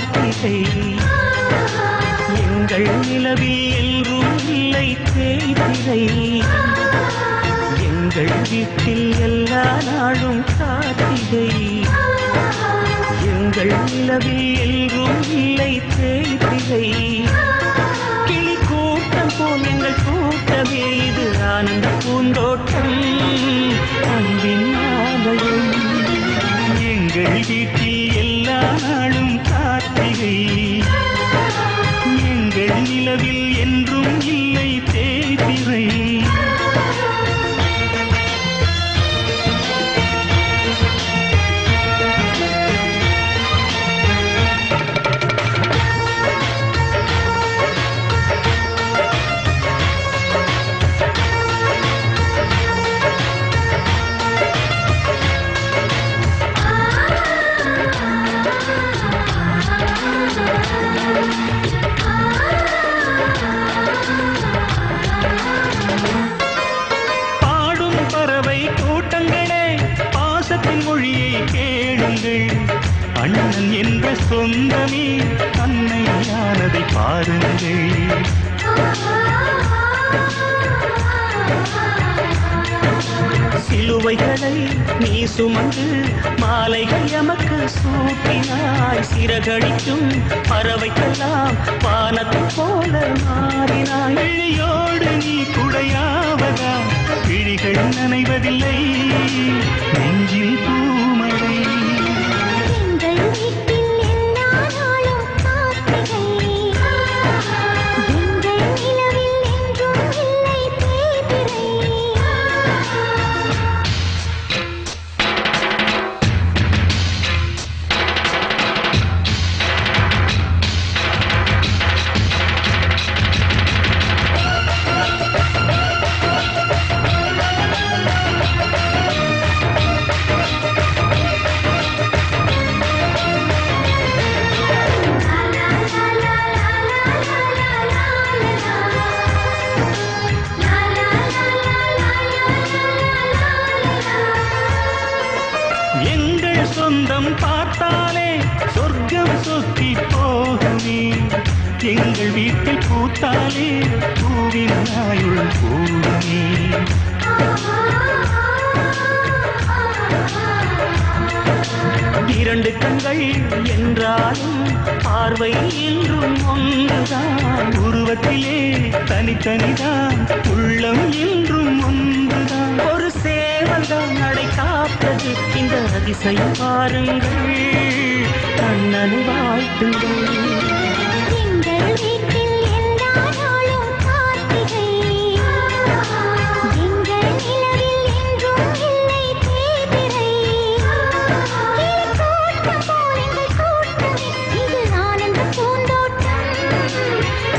கார்த்திகை எங்கள் நிலவில் என்றும் இல்லை தேய்திரை எங்கள் வீட்டில் எல்லா நாளும் கார்த்திகை எங்கள் நிலவில் என்றும் இல்லை தேய்திரை கிளி கூட்டம் போல் எங்கள் கூட்டமே இது ஆனந்த பூந்தோட்டம் அன்பின் ஆலயம் எங்கள் வீட்டில் எல்லா நாளும் கார்த்திகை எங்கள் நிலவில் என்றும் இல்லை தேய்திரை மொழியை கேளுங்கள் அண்ணன் என்ற சொந்தமே அன்னையானதை பாருங்கள் சிலுவைகளை நீ சுமந்து மாலைகள் எமக்கு சூட்டினாய் சிறகடிக்கும் பறவைக்கெல்லாம் வானத்தை போல மாறினாய் விழியோடு நீ குடையாவதா விழிகள் நனைவதில்லை நெஞ்சில் பூமழை சொந்தம் பார்த்தாலே சொர்க்கம் சொத்தி போகுமே எங்கள் வீட்டில் பூத்தாலே பூவின் நாயுள் பூமே இரண்டு கண்கள் என்றாலும் பார்வை என்றும் ஒன்றுதான் உருவத்திலே தனித்தனிதான் உள்ளம் என்றும் ஒன்றுதான் ஒரு சேவல்தான் நடை காப்பது இந்த அதிசயம் பாருங்கள் கண்ணனை வாழ்த்துங்கள் எங்கள் வீட்டில் எல்லா நாளும் கார்த்திகை எங்கள் நிலவில் என்றும் இல்லை தேய்திரை கூட்டம் போல் எங்கள் கூட்டமே இது ஆனந்த பூந்தோட்டம்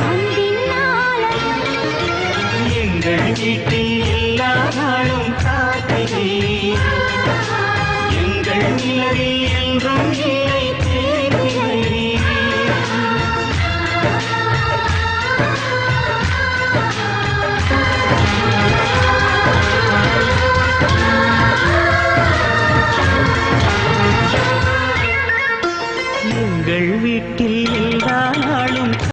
அன்பின் ஆலயம் எங்கள் வீட்டில் எல்லா நாளும் கார்த்திகை எங்கள் நிலவில் என்றும் இல்லை தேய்திரை எங்கள் வீட்டில் எல்லா